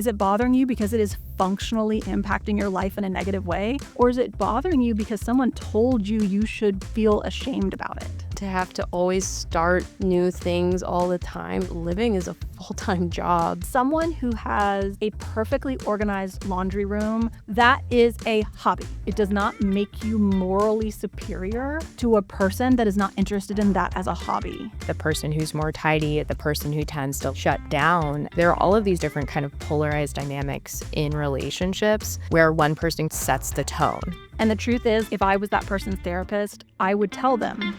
Is it bothering you because it is functionally impacting your life in a negative way? Or is it bothering you because someone told you you should feel ashamed about it? To have to always start new things all the time. Living is a full-time job. Someone who has a perfectly organized laundry room, that is a hobby. It does not make you morally superior to a person that is not interested in that as a hobby. The person who's more tidy, the person who tends to shut down. There are all of these different kind of polarized dynamics in relationships where one person sets the tone. And the truth is, if I was that person's therapist, I would tell them.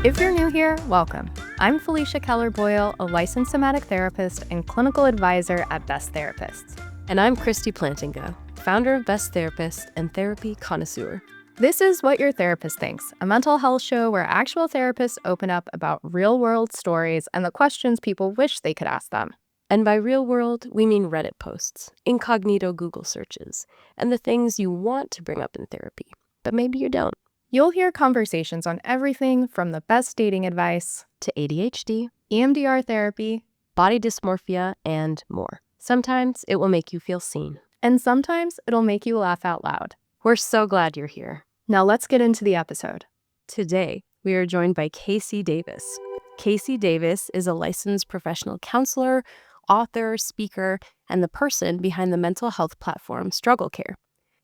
If you're new here, welcome. I'm Felicia Keller Boyle, a licensed somatic therapist and clinical advisor at Best Therapists. And I'm Kristie Plantinga, founder of Best Therapist and therapy connoisseur. This is What Your Therapist Thinks, a mental health show where actual therapists open up about real-world stories and the questions people wish they could ask them. And by real world, we mean Reddit posts, incognito Google searches, and the things you want to bring up in therapy, but maybe you don't. You'll hear conversations on everything from the best dating advice To ADHD, EMDR therapy, body dysmorphia, and more. Sometimes it will make you feel seen. and sometimes it'll make you laugh out loud. We're so glad you're here. Now let's get into the episode. Today, we are joined by Casey Davis. Casey Davis is a licensed professional counselor, author, speaker, and the person behind the mental health platform Struggle Care.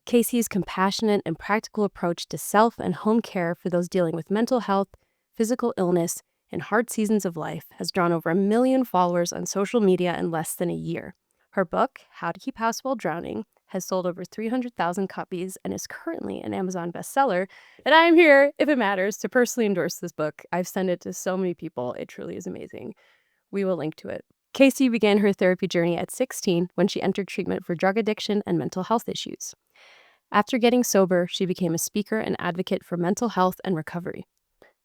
Casey's compassionate and practical approach to self and home care for those dealing with mental health, physical illness, and hard seasons of life has drawn over 1 million followers on social media in less than a year. Her book, How to Keep House While Drowning, has sold over 300,000 copies and is currently an Amazon bestseller. And I am here, if it matters, to personally endorse this book. I've sent it to so many people. It truly is amazing. We will link to it. Casey began her therapy journey at 16 when she entered treatment for drug addiction and mental health issues. After getting sober, she became a speaker and advocate for mental health and recovery.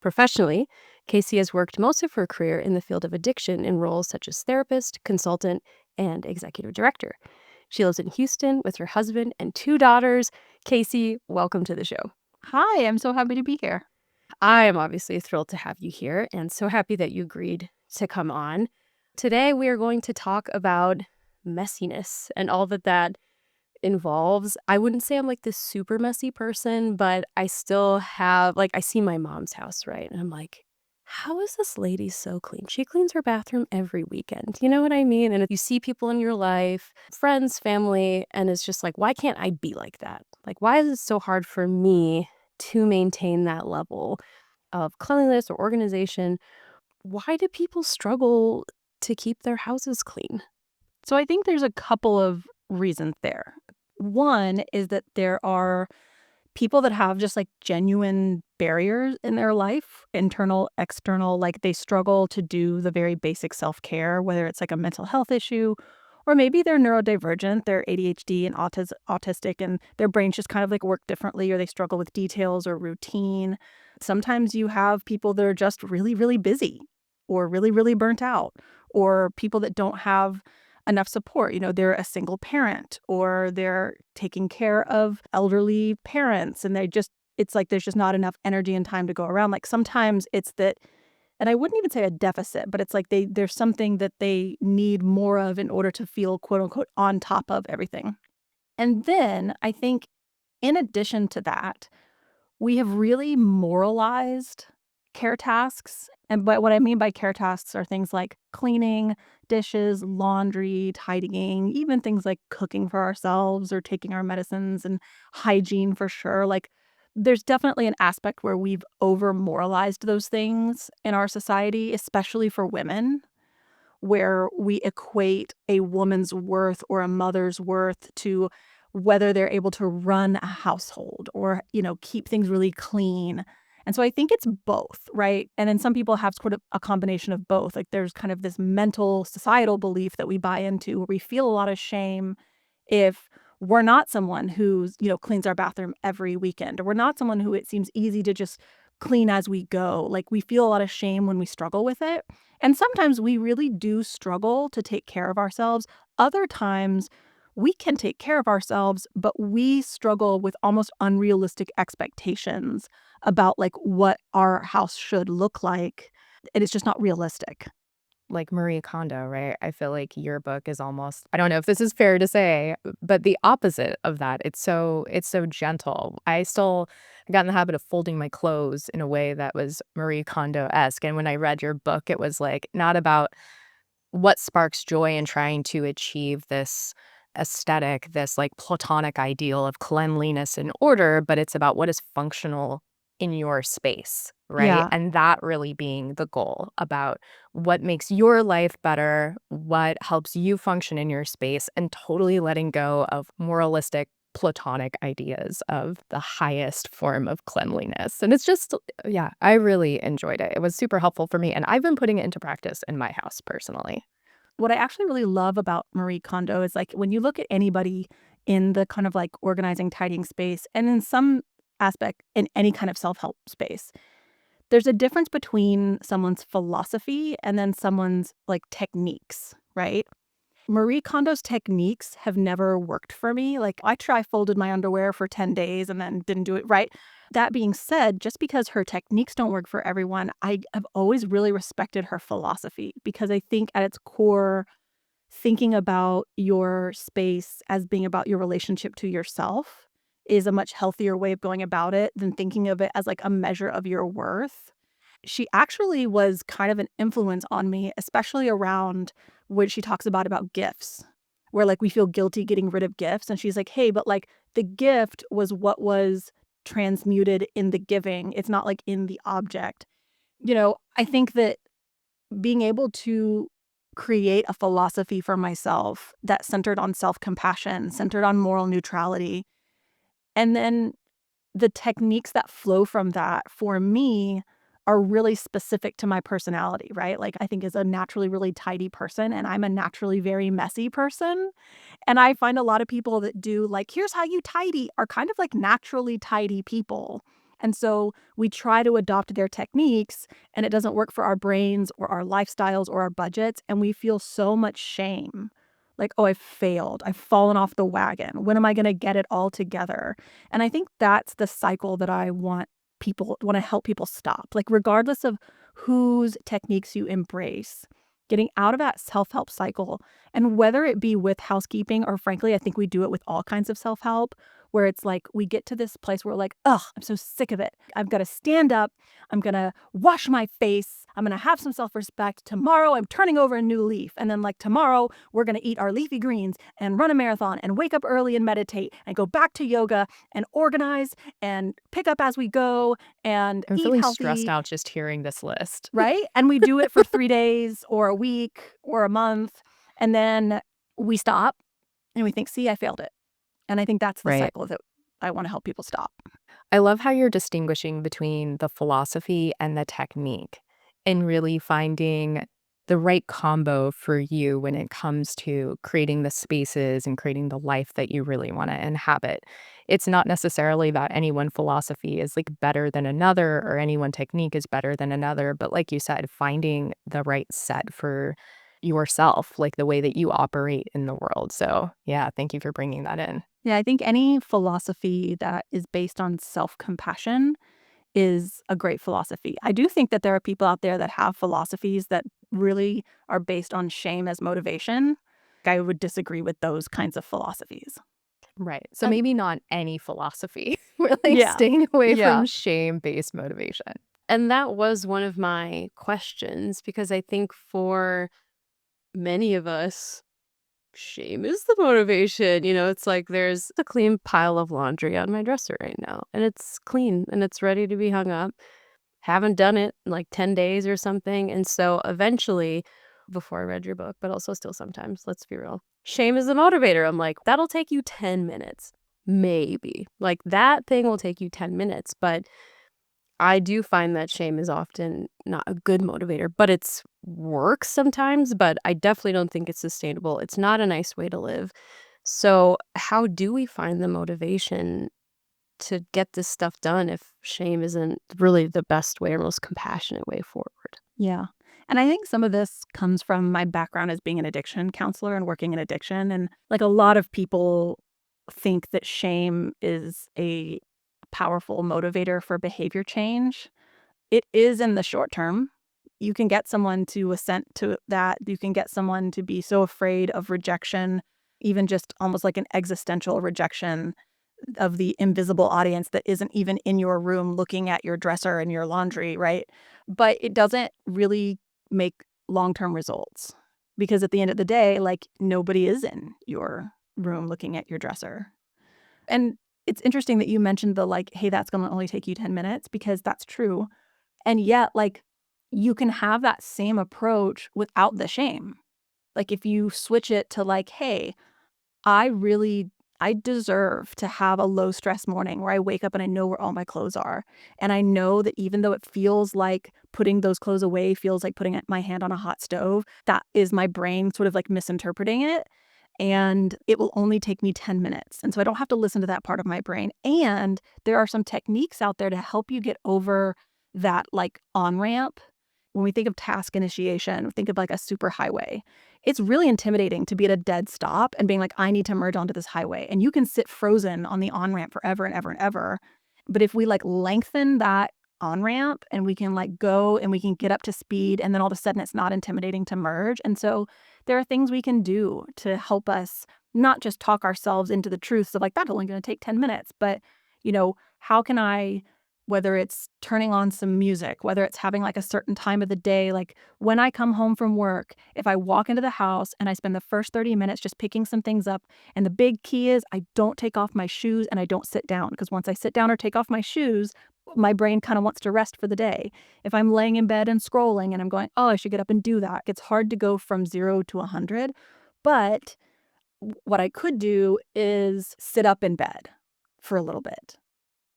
Professionally, Casey has worked most of her career in the field of addiction in roles such as therapist, consultant, and executive director. She lives in Houston with her husband and 2 daughters. Casey, welcome to the show. Hi, I'm so happy to be here. I am obviously thrilled to have you here and so happy that you agreed to come on. Today, we are going to talk about messiness and all that involves. I wouldn't say I'm like this super messy person, but I still have, I see my mom's house, right? And I'm like, how is this lady so clean? She cleans her bathroom every weekend. You know what I mean? And you see people in your life, friends, family, and it's just like, why can't I be like that? Like, why is it so hard for me to maintain that level of cleanliness or organization? Why do people struggle to keep their houses clean? So I think there's a couple of reasons there. One is that there are people that have just genuine barriers in their life, internal, external, they struggle to do the very basic self-care, whether it's a mental health issue, or maybe they're neurodivergent, they're ADHD and autistic, and their brains just kind of work differently, or they struggle with details or routine. Sometimes you have people that are just really, really busy, or really, really burnt out, or people that don't have enough support. They're a single parent, or they're taking care of elderly parents, and it's there's just not enough energy and time to go around. Sometimes it's that, and I wouldn't even say a deficit, but it's there's something that they need more of in order to feel quote unquote on top of everything. And then I think in addition to that, we have really moralized care tasks. And but what I mean by care tasks are things like cleaning, dishes, laundry, tidying, even things like cooking for ourselves or taking our medicines, and hygiene for sure. There's definitely an aspect where we've over moralized those things in our society, especially for women, where we equate a woman's worth or a mother's worth to whether they're able to run a household or, keep things really clean. And so I think it's both, right? And then some people have sort of a combination of both. There's kind of this mental societal belief that we buy into where we feel a lot of shame if we're not someone who's, cleans our bathroom every weekend, or we're not someone who it seems easy to just clean as we go. We feel a lot of shame when we struggle with it. And sometimes we really do struggle to take care of ourselves. Other times we can take care of ourselves, but we struggle with almost unrealistic expectations about what our house should look like. And it's just not realistic. like Marie Kondo, right? I feel like your book is almost, I don't know if this is fair to say, but the opposite of that. It's so gentle. I still got in the habit of folding my clothes in a way that was Marie Kondo-esque. And when I read your book, it was like not about what sparks joy in trying to achieve this aesthetic, this like platonic ideal of cleanliness and order, but it's about what is functional in your space, right? Yeah. And that really being the goal about what makes your life better, what helps you function in your space, and totally letting go of moralistic, platonic ideas of the highest form of cleanliness. And it's just, yeah, I really enjoyed it. It was super helpful for me. And I've been putting it into practice in my house personally. What I actually really love about Marie Kondo is like when you look at anybody in the kind of like organizing, tidying space, and in some aspect in any kind of self help space, there's a difference between someone's philosophy and then someone's like techniques, right? Marie Kondo's techniques have never worked for me. Like I folded my underwear for 10 days and then didn't do it right. That being said, just because her techniques don't work for everyone, I have always really respected her philosophy because I think at its core, thinking about your space as being about your relationship to yourself is a much healthier way of going about it than thinking of it as like a measure of your worth. She actually was kind of an influence on me, especially around what she talks about gifts, where like we feel guilty getting rid of gifts. And she's like, hey, but like the gift was what was transmuted in the giving. It's not like in the object. I think that being able to create a philosophy for myself that centered on self-compassion, centered on moral neutrality, and then the techniques that flow from that for me are really specific to my personality, right? Like I think as a naturally really tidy person and I'm a naturally very messy person. And I find a lot of people that do like, here's how you tidy are kind of like naturally tidy people. And so we try to adopt their techniques and it doesn't work for our brains or our lifestyles or our budgets. And we feel so much shame. Like, oh, I've failed. I've fallen off the wagon. When am I going to get it all together? And I think that's the cycle that I want to help people stop. Like, regardless of whose techniques you embrace, getting out of that self-help cycle. And whether it be with housekeeping or frankly, I think we do it with all kinds of self-help where it's like we get to this place where we're like, ugh, I'm so sick of it. I've got to stand up. I'm going to wash my face. I'm going to have some self-respect. Tomorrow, I'm turning over a new leaf. And then like tomorrow, we're going to eat our leafy greens and run a marathon and wake up early and meditate and go back to yoga and organize and pick up as we go and I'm eat feeling stressed healthy, out just hearing this list. right? And we do it for 3 days or a week or a month. And then we stop and we think, see, I failed it. And I think that's the Right. cycle that I want to help people stop. I love how you're distinguishing between the philosophy and the technique and really finding the right combo for you when it comes to creating the spaces and creating the life that you really want to inhabit. It's not necessarily that any one philosophy is like better than another or any one technique is better than another, but like you said, finding the right set for yourself, like the way that you operate in the world. So, yeah, thank you for bringing that in. Yeah, I think any philosophy that is based on self-compassion is a great philosophy. I do think that there are people out there that have philosophies that really are based on shame as motivation. I would disagree with those kinds of philosophies. Right. So Um, maybe not any philosophy. We're like Yeah. staying away Yeah. from shame-based motivation. And that was one of my questions because I think for many of us, shame is the motivation. It's like there's a clean pile of laundry on my dresser right now, and it's clean and it's ready to be hung up. Haven't done it in like 10 days or something. And so eventually, before I read your book, but also still sometimes, let's be real, shame is the motivator. I'm like, that'll take you 10 minutes. Maybe. Like that thing will take you 10 minutes. But I do find that shame is often not a good motivator, but it's works sometimes, but I definitely don't think it's sustainable. It's not a nice way to live. So, how do we find the motivation to get this stuff done if shame isn't really the best way or most compassionate way forward? Yeah. And I think some of this comes from my background as being an addiction counselor and working in addiction. And like a lot of people think that shame is a powerful motivator for behavior change. It is in the short term. you can get someone to assent to that. You can get someone to be so afraid of rejection, even just almost like an existential rejection of the invisible audience that isn't even in your room looking at your dresser and your laundry, right? But it doesn't really make long-term results because at the end of the day, like nobody is in your room looking at your dresser. And it's interesting that you mentioned the like, hey, that's going to only take you 10 minutes because that's true. And yet, like, you can have that same approach without the shame. Like, if you switch it to like, hey, I deserve to have a low stress morning where I wake up and I know where all my clothes are. And I know that even though it feels like putting those clothes away feels like putting my hand on a hot stove, that is my brain sort of like misinterpreting it. And it will only take me 10 minutes. And so I don't have to listen to that part of my brain. And there are some techniques out there to help you get over that like on ramp. When we think of task initiation, think of like a superhighway. It's really intimidating to be at a dead stop and being like, I need to merge onto this highway. And you can sit frozen on the on ramp forever and ever and ever. But if we like lengthen that on ramp and we can like go and we can get up to speed, and then all of a sudden it's not intimidating to merge. And so there are things we can do to help us not just talk ourselves into the truths of like, that's only going to take 10 minutes, but how can I, whether it's turning on some music, whether it's having like a certain time of the day, like when I come home from work, if I walk into the house and I spend the first 30 minutes just picking some things up, and the big key is I don't take off my shoes and I don't sit down, because once I sit down or take off my shoes, my brain kind of wants to rest for the day. If I'm laying in bed and scrolling and I'm going, oh, I should get up and do that, it's hard to go from 0 to 100. But what I could do is sit up in bed for a little bit.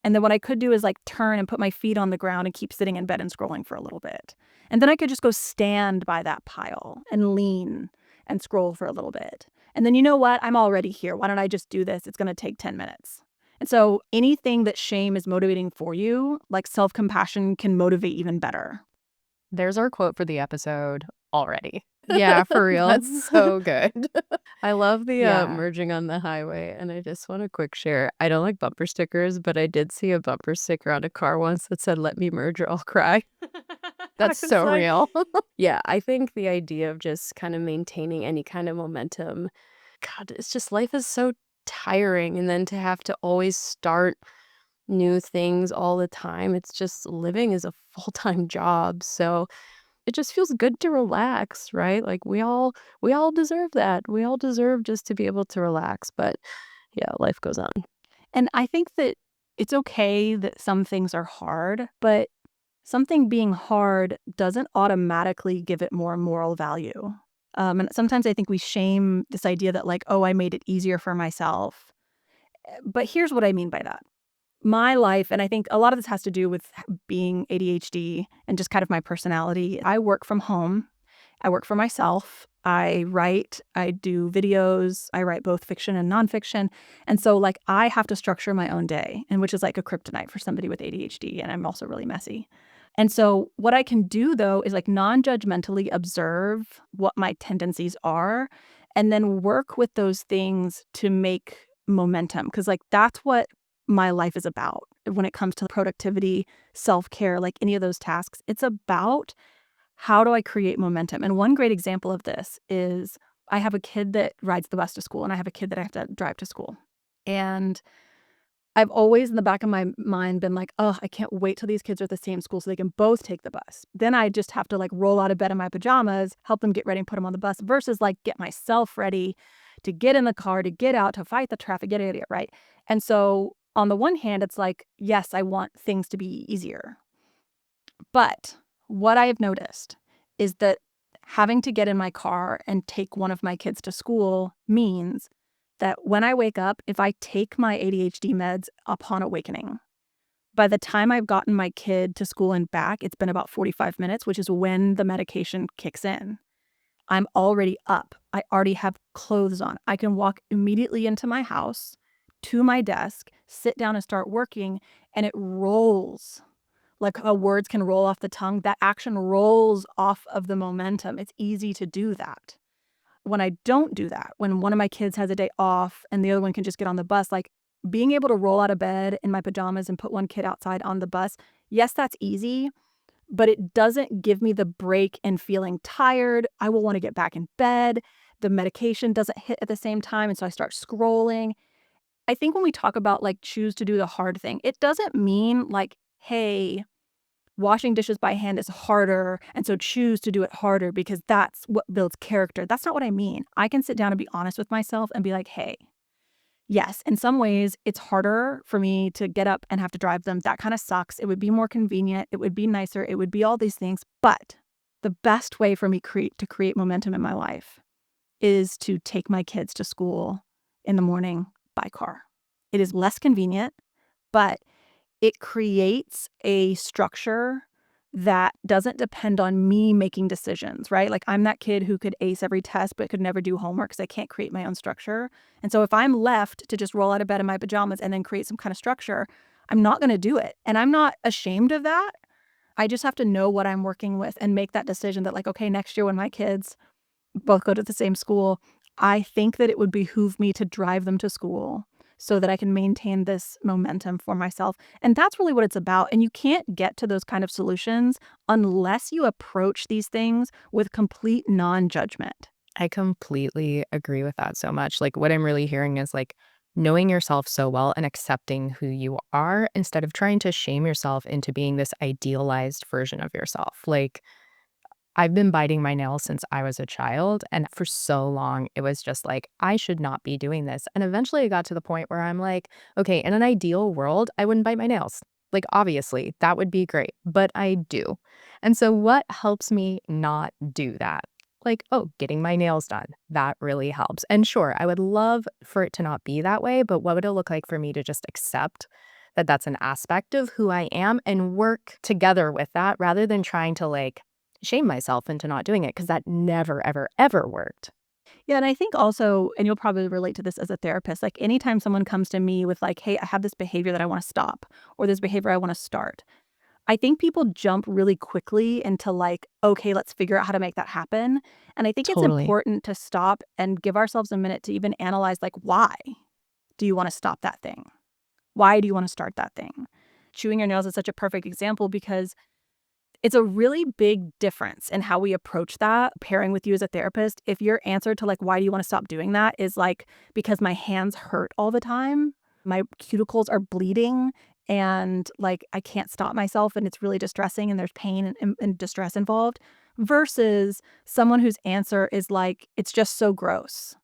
And then what I could do is like turn and put my feet on the ground and keep sitting in bed and scrolling for a little bit. And then I could just go stand by that pile and lean and scroll for a little bit. And then you know what? I'm already here. Why don't I just do this? It's going to take 10 minutes. And so anything that shame is motivating for you, like self-compassion can motivate even better. There's our quote for the episode already. Yeah, for real. That's so good. I love the Yeah. merging on the highway. And I just want a quick share. I don't like bumper stickers, but I did see a bumper sticker on a car once that said, "Let me merge or I'll cry." That's I was so like, real. Yeah, I think the idea of just kind of maintaining any kind of momentum, God, it's just life is so tiring. And then to have to always start new things all the time, it's just living is a full-time job. So it just feels good to relax, right? Like we all deserve that. We all deserve just to be able to relax. But yeah, life goes on. And I think that it's okay that some things are hard, but something being hard doesn't automatically give it more moral value. And sometimes I think we shame this idea that like, oh, I made it easier for myself. But here's what I mean by that. My life, and I think a lot of this has to do with being ADHD and just kind of my personality. I work from home. I work for myself. I write, I do videos, I write both fiction and nonfiction. And so like I have to structure my own day, and which is like a kryptonite for somebody with ADHD. And I'm also really messy. And so what I can do though is like non-judgmentally observe what my tendencies are and then work with those things to make momentum. Because like that's what my life is about when it comes to productivity, self-care, like any of those tasks. It's about how do I create momentum? And one great example of this is I have a kid that rides the bus to school and I have a kid that I have to drive to school. And I've always in the back of my mind been like, oh, I can't wait till these kids are at the same school so they can both take the bus. Then I just have to like roll out of bed in my pajamas, help them get ready and put them on the bus versus like get myself ready to get in the car, to get out, to fight the traffic, get it, right? And so on the one hand, it's like, yes, I want things to be easier. But what I have noticed is that having to get in my car and take one of my kids to school means that when I wake up, if I take my ADHD meds upon awakening, by the time I've gotten my kid to school and back, it's been about 45 minutes, which is when the medication kicks in. I'm already up. I already have clothes on. I can walk immediately into my house, to my desk, sit down and start working, and it rolls. Like how words can roll off the tongue, that action rolls off of the momentum. It's easy to do that. When I don't do that, when one of my kids has a day off and the other one can just get on the bus, like being able to roll out of bed in my pajamas and put one kid outside on the bus, yes, that's easy, but it doesn't give me the break in feeling tired. I will want to get back in bed. The medication doesn't hit at the same time, and so I start scrolling. I think when we talk about, like, choose to do the hard thing, it doesn't mean, like, "Hey, washing dishes by hand is harder, and so choose to do it harder because that's what builds character." That's not what I mean. I can sit down and be honest with myself and be like, "Hey, yes, in some ways, it's harder for me to get up and have to drive them. That kinda sucks. It would be more convenient. It would be nicer. It would be all these things, but the best way for me to create momentum in my life is to take my kids to school in the morning by car. It is less convenient, but it creates a structure that doesn't depend on me making decisions, right? Like, I'm that kid who could ace every test but could never do homework because I can't create my own structure. And so if I'm left to just roll out of bed in my pajamas and then create some kind of structure, I'm not going to do it. And I'm not ashamed of that. I just have to know what I'm working with and make that decision that, like, okay, next year when my kids both go to the same school, I think that it would behoove me to drive them to school so that I can maintain this momentum for myself. And that's really what it's about. And you can't get to those kind of solutions unless you approach these things with complete non-judgment. I completely agree with that so much. Like, what I'm really hearing is like knowing yourself so well and accepting who you are instead of trying to shame yourself into being this idealized version of yourself. Like, I've been biting my nails since I was a child, and for so long, it was just like, I should not be doing this. And eventually, I got to the point where I'm like, okay, in an ideal world, I wouldn't bite my nails. Like, obviously, that would be great, but I do. And so, what helps me not do that? Like, oh, getting my nails done. That really helps. And sure, I would love for it to not be that way, but what would it look like for me to just accept that that's an aspect of who I am and work together with that rather than trying to like shame myself into not doing it because that never, ever, ever worked. Yeah, and I think also, and you'll probably relate to this as a therapist, like anytime someone comes to me with like, hey, I have this behavior that I want to stop or this behavior I want to start, I think people jump really quickly into like, okay, let's figure out how to make that happen. And I think it's Totally. important to stop and give ourselves a minute to even analyze, like, why do you want to stop that thing? Why do you want to start that thing? Chewing your nails is such a perfect example because it's a really big difference in how we approach that pairing with you as a therapist. If your answer to like, why do you want to stop doing that is like, because my hands hurt all the time, my cuticles are bleeding, and like I can't stop myself and it's really distressing and there's pain and distress involved, versus someone whose answer is like, it's just so gross.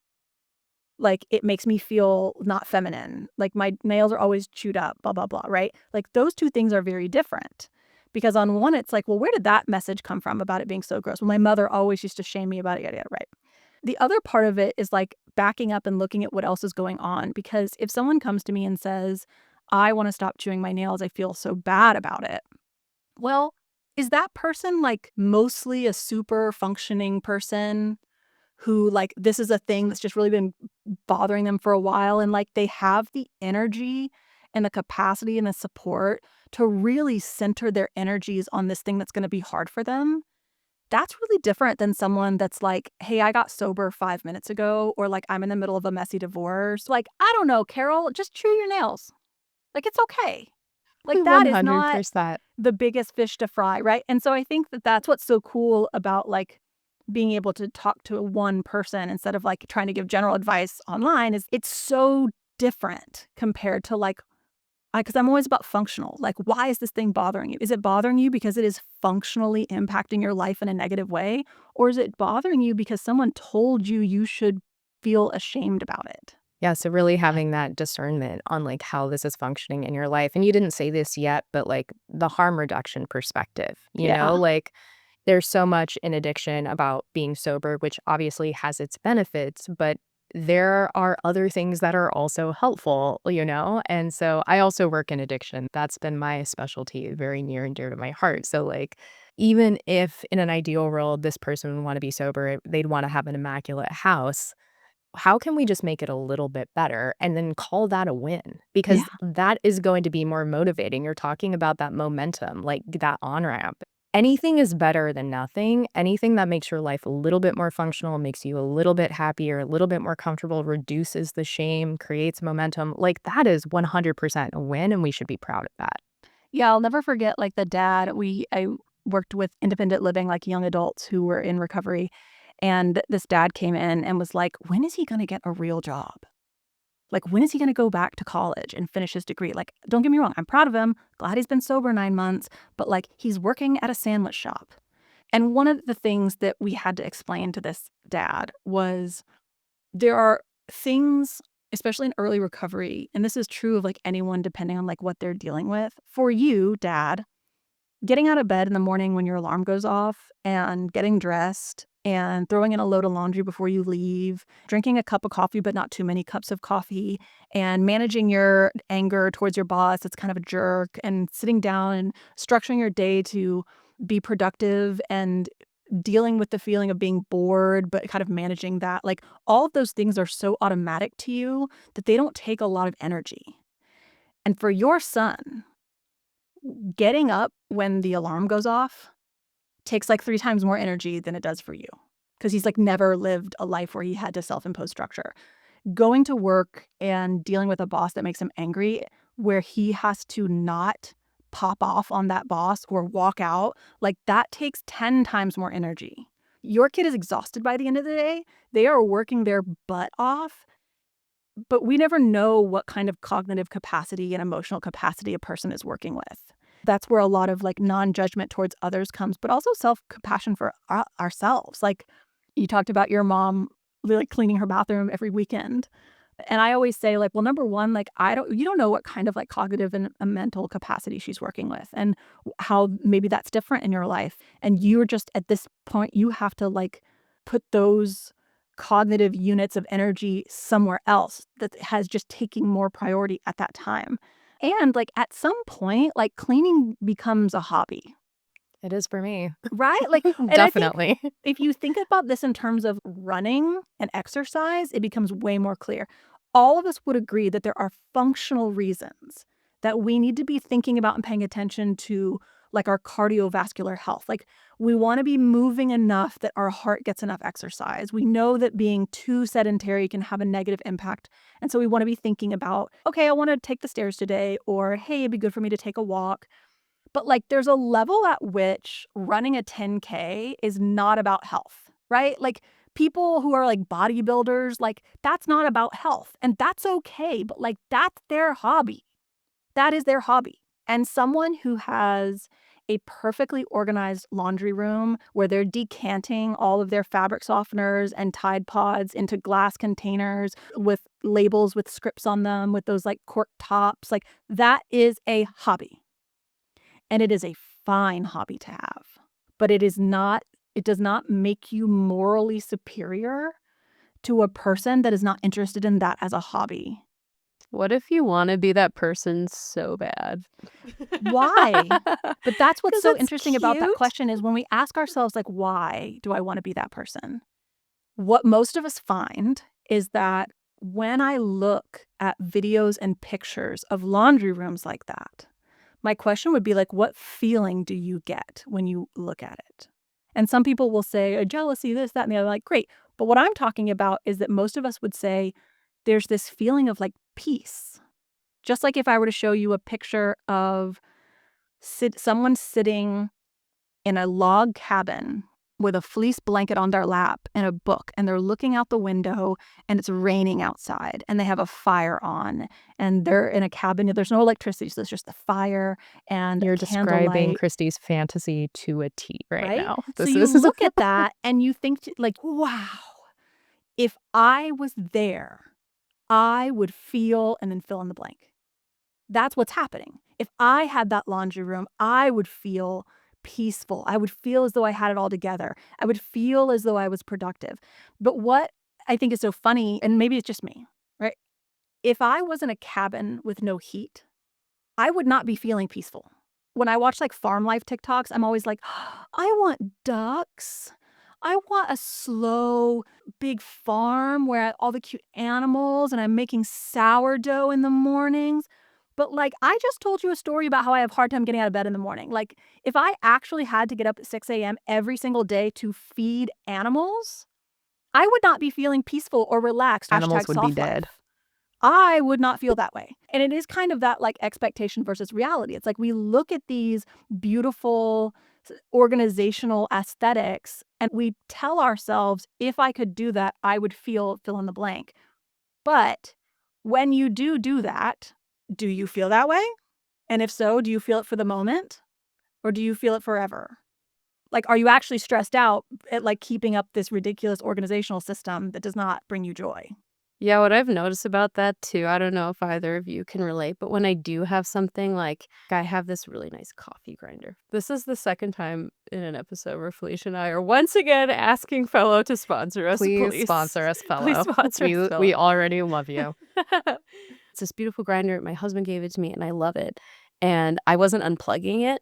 Like, it makes me feel not feminine. Like, my nails are always chewed up, blah, blah, blah, right? Like, those 2 things are very different. Because on one, it's like, well, where did that message come from about it being so gross? Well, my mother always used to shame me about it, yada, yada, right? The other part of it is, like, backing up and looking at what else is going on. Because if someone comes to me and says, "I wanna stop chewing my nails, I feel so bad about it." Well, is that person, like, mostly a super functioning person who, like, this is a thing that's just really been bothering them for a while, and, like, they have the energy and the capacity and the support to really center their energies on this thing that's gonna be hard for them? That's really different than someone that's like, "Hey, I got sober 5 minutes ago," or, like, "I'm in the middle of a messy divorce." Like, "I don't know, Carol, just chew your nails. Like, it's okay." Like, that is not 100%. the biggest fish to fry, right? And so I think that that's what's so cool about, like, being able to talk to one person instead of, like, trying to give general advice online is it's so different compared to, like, because I'm always about functional. Like, why is this thing bothering you? Is it bothering you because it is functionally impacting your life in a negative way? Or is it bothering you because someone told you you should feel ashamed about it? Yeah, so really having that discernment on like how this is functioning in your life. And you didn't say this yet, but like the harm reduction perspective, Yeah. like there's so much in addiction about being sober, which obviously has its benefits, but there are other things that are also helpful, And so I also work in addiction. That's been my specialty, very near and dear to my heart. So like even if in an ideal world this person would want to be sober, they'd want to have an immaculate house. How can we just make it a little bit better and then call that a win? Yeah. Because that is going to be more motivating. You're talking about that momentum, like that on ramp. Anything is better than nothing. Anything that makes your life a little bit more functional, makes you a little bit happier, a little bit more comfortable, reduces the shame, creates momentum. Like that is 100% a win, and we should be proud of that. Yeah, I'll never forget, like, the dad worked with independent living, like young adults who were in recovery. And this dad came in and was like, when is he going to get a real job? Like, when is he going to go back to college and finish his degree? Like, don't get me wrong, I'm proud of him. Glad he's been sober 9 months, but like, he's working at a sandwich shop. And one of the things that we had to explain to this dad was there are things, especially in early recovery, and this is true of like anyone depending on like what they're dealing with. For you, dad, getting out of bed in the morning when your alarm goes off and getting dressed and throwing in a load of laundry before you leave, drinking a cup of coffee but not too many cups of coffee, and managing your anger towards your boss that's kind of a jerk, and sitting down and structuring your day to be productive and dealing with the feeling of being bored but kind of managing that. Like, all of those things are so automatic to you that they don't take a lot of energy. And for your son, getting up when the alarm goes off takes like 3 times more energy than it does for you, because he's like never lived a life where he had to self-impose structure. Going to work and dealing with a boss that makes him angry, where he has to not pop off on that boss or walk out, like that takes 10 times more energy. Your kid is exhausted by the end of the day. They are working their butt off, but we never know what kind of cognitive capacity and emotional capacity a person is working with. That's where a lot of like non-judgment towards others comes, but also self-compassion for ourselves. Like, you talked about your mom like cleaning her bathroom every weekend. And I always say, like, well, number one, like, you don't know what kind of like cognitive and mental capacity she's working with, and how maybe that's different in your life. And you're just at this point, you have to like put those cognitive units of energy somewhere else that has just taking more priority at that time. And like at some point, like cleaning becomes a hobby, It is for me. right? Like, and I think Definitely. if you think about this in terms of running and exercise, it becomes way more clear. All of us would agree that there are functional reasons that we need to be thinking about and paying attention to, like our cardiovascular health. Like, we want to be moving enough that our heart gets enough exercise. We know that being too sedentary can have a negative impact. And so we want to be thinking about, okay, I want to take the stairs today, or hey, it'd be good for me to take a walk. But like, there's a level at which running a 10K is not about health, right? Like, people who are like bodybuilders, like that's not about health, and that's okay. But like, that's their hobby. That is their hobby. And someone who has a perfectly organized laundry room where they're decanting all of their fabric softeners and Tide Pods into glass containers with labels with scripts on them, with those like cork tops, like that is a hobby. And it is a fine hobby to have. But it does not make you morally superior to a person that is not interested in that as a hobby. What if you want to be that person so bad? Why? But that's what's 'Cause so it's interesting about that cute. question is when we ask ourselves, like, why do I want to be that person? What most of us find is that when I look at videos and pictures of laundry rooms like that, my question would be like, what feeling do you get when you look at it? And some people will say, a jealousy, this, that, and the other. Like, great. But what I'm talking about is that most of us would say there's this feeling of like peace. Just like if I were to show you a picture of someone sitting in a log cabin with a fleece blanket on their lap and a book, and they're looking out the window and it's raining outside and they have a fire on and they're in a cabin. There's no electricity, so it's just the fire and You're describing candlelight, Kristie's fantasy to a T right right? now. So This you is look at that and you think like, wow, if I was there, I would feel, and then fill in the blank. That's what's happening. If I had that laundry room, I would feel peaceful. I would feel as though I had it all together. I would feel as though I was productive. But what I think is so funny, and maybe it's just me, right? If I was in a cabin with no heat, I would not be feeling peaceful. When I watch like farm life TikToks, I'm always like, I want ducks. I want a slow, big farm where all the cute animals and I'm making sourdough in the mornings. But like, I just told you a story about how I have a hard time getting out of bed in the morning. Like, if I actually had to get up at 6 a.m. every single day to feed animals, I would not be feeling peaceful or relaxed. Animals Hashtag would be soft dead. life. I would not feel that way. And it is kind of that like expectation versus reality. It's like we look at these beautiful organizational aesthetics, and we tell ourselves, if I could do that, I would feel fill in the blank. But when you do that, do you feel that way? And if so, do you feel it for the moment or do you feel it forever? Like, are you actually stressed out at like keeping up this ridiculous organizational system that does not bring you joy? Yeah, what I've noticed about that too, I don't know if either of you can relate, but when I do have something like I have this really nice coffee grinder. This is the second time in an episode where Felicia and I are once again asking Fellow to sponsor us. Please sponsor us, Please Fellow. sponsor us, We Fellow. already love you. It's this beautiful grinder. My husband gave it to me and I love it. And I wasn't unplugging it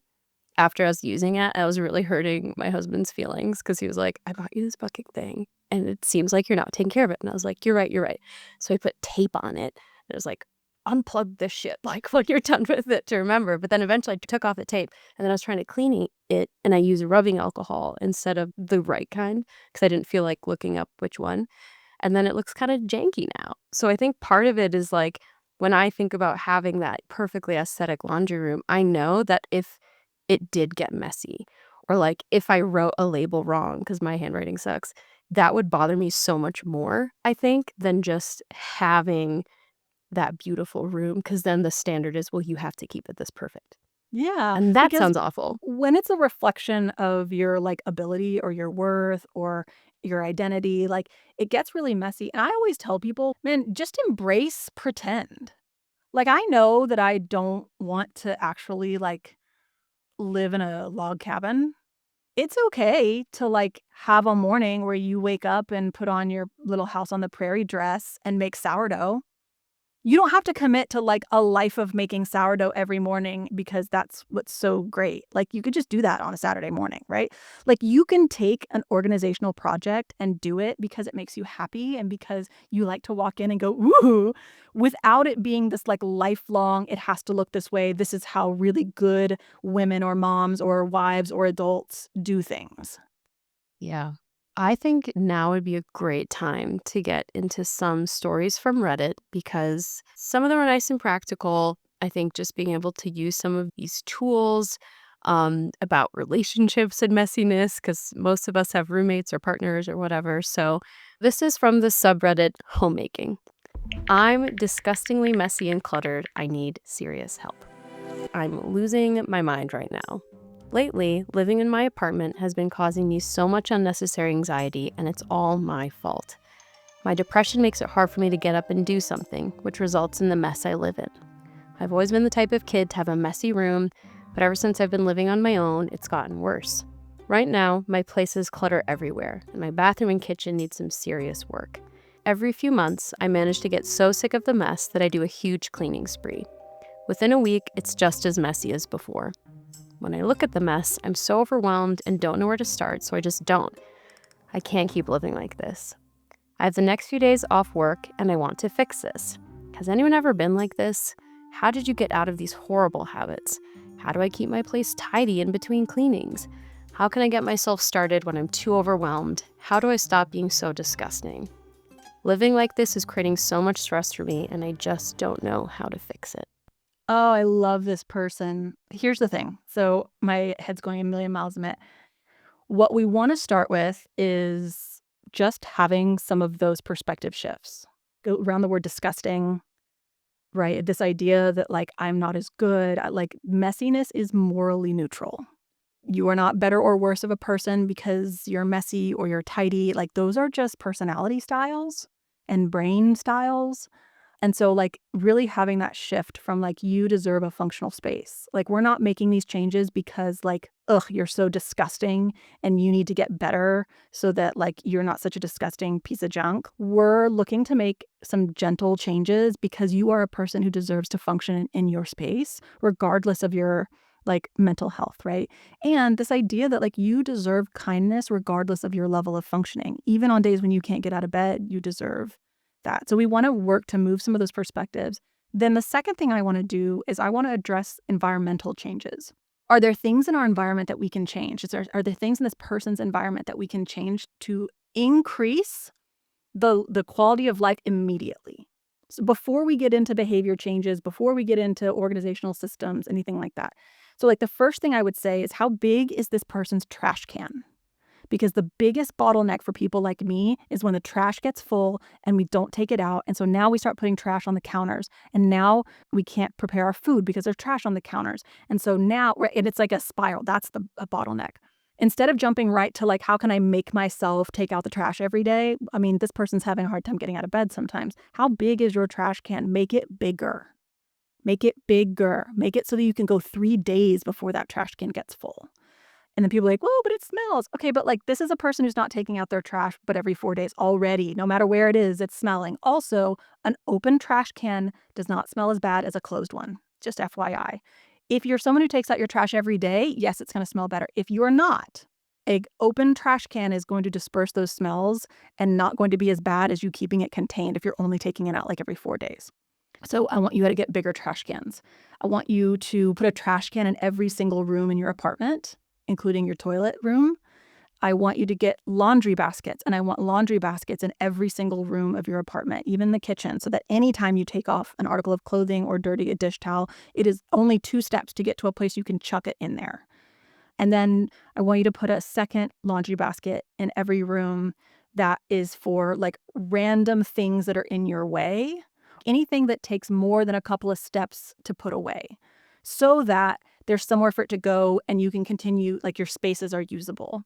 after I was using it. I was really hurting my husband's feelings because he was like, I bought you this fucking thing and it seems like you're not taking care of it. And I was like, you're right, you're right. So I put tape on it. And it was like, unplug this shit, like when you're done with it to remember. But then eventually I took off the tape and then I was trying to clean it and I used rubbing alcohol instead of the right kind because I didn't feel like looking up which one. And then it looks kind of janky now. So I think part of it is like when I think about having that perfectly aesthetic laundry room, I know that if it did get messy or like if I wrote a label wrong because my handwriting sucks, that would bother me so much more, I think, than just having that beautiful room because then the standard is, well, you have to keep it this perfect. Yeah, And that because sounds awful. when it's a reflection of your like ability or your worth or your identity, like it gets really messy. And I always tell people, man, just embrace pretend. Like I know that I don't want to actually like live in a log cabin. It's okay to like have a morning where you wake up and put on your little house on the prairie dress and make sourdough. You don't have to commit to like a life of making sourdough every morning because that's what's so great. Like you could just do that on a Saturday morning, right? Like you can take an organizational project and do it because it makes you happy and because you like to walk in and go, ooh, without it being this like lifelong, it has to look this way. This is how really good women or moms or wives or adults do things. Yeah. I think now would be a great time to get into some stories from Reddit because some of them are nice and practical. I think just being able to use some of these tools about relationships and messiness, because most of us have roommates or partners or whatever. So this is from the subreddit Homemaking. I'm disgustingly messy and cluttered. I need serious help. I'm losing my mind right now. Lately, living in my apartment has been causing me so much unnecessary anxiety, and it's all my fault. My depression makes it hard for me to get up and do something, which results in the mess I live in. I've always been the type of kid to have a messy room, but ever since I've been living on my own, it's gotten worse. Right now, my place is clutter everywhere, and my bathroom and kitchen need some serious work. Every few months, I manage to get so sick of the mess that I do a huge cleaning spree. Within a week, it's just as messy as before. When I look at the mess, I'm so overwhelmed and don't know where to start, so I just don't. I can't keep living like this. I have the next few days off work, and I want to fix this. Has anyone ever been like this? How did you get out of these horrible habits? How do I keep my place tidy in between cleanings? How can I get myself started when I'm too overwhelmed? How do I stop being so disgusting? Living like this is creating so much stress for me, and I just don't know how to fix it. Oh, I love this person. Here's the thing. So my head's going a million miles a minute. What we want to start with is just having some of those perspective shifts. Go around the word disgusting, right? This idea that like I'm not as good. Like messiness is morally neutral. You are not better or worse of a person because you're messy or you're tidy. Like those are just personality styles and brain styles. And so like really having that shift from like you deserve a functional space. Like we're not making these changes because like, ugh, you're so disgusting and you need to get better so that like you're not such a disgusting piece of junk. We're looking to make some gentle changes because you are a person who deserves to function in your space, regardless of your like mental health, right? And this idea that like you deserve kindness regardless of your level of functioning. Even on days when you can't get out of bed, you deserve that. So we want to work to move some of those perspectives. Then the second thing I want to do is I want to address environmental changes. Are there things in our environment that we can change? Are there things in this person's environment that we can change to increase the quality of life immediately? So before we get into behavior changes, before we get into organizational systems, anything like that. So like the first thing I would say is, how big is this person's trash can? Because the biggest bottleneck for people like me is when the trash gets full and we don't take it out. And so now we start putting trash on the counters. And now we can't prepare our food because there's trash on the counters. And so now, and it's like a spiral. That's a bottleneck. Instead of jumping right to like, how can I make myself take out the trash every day? I mean, this person's having a hard time getting out of bed sometimes. How big is your trash can? Make it bigger. Make it bigger. Make it so that you can go 3 days before that trash can gets full. And then people are like, "Whoa, but it smells." Okay, but like this is a person who's not taking out their trash, but every 4 days already. No matter where it is, it's smelling. Also, an open trash can does not smell as bad as a closed one. Just FYI. If you're someone who takes out your trash every day, yes, it's going to smell better. If you're not, an open trash can is going to disperse those smells and not going to be as bad as you keeping it contained if you're only taking it out like every 4 days. So I want you to get bigger trash cans. I want you to put a trash can in every single room in your apartment, including your toilet room. I want you to get laundry baskets, and I want laundry baskets in every single room of your apartment, even the kitchen, so that anytime you take off an article of clothing or dirty a dish towel, it is only 2 steps to get to a place you can chuck it in there. And then I want you to put a second laundry basket in every room that is for like random things that are in your way, anything that takes more than a couple of steps to put away, so that there's somewhere for it to go and you can continue, like your spaces are usable.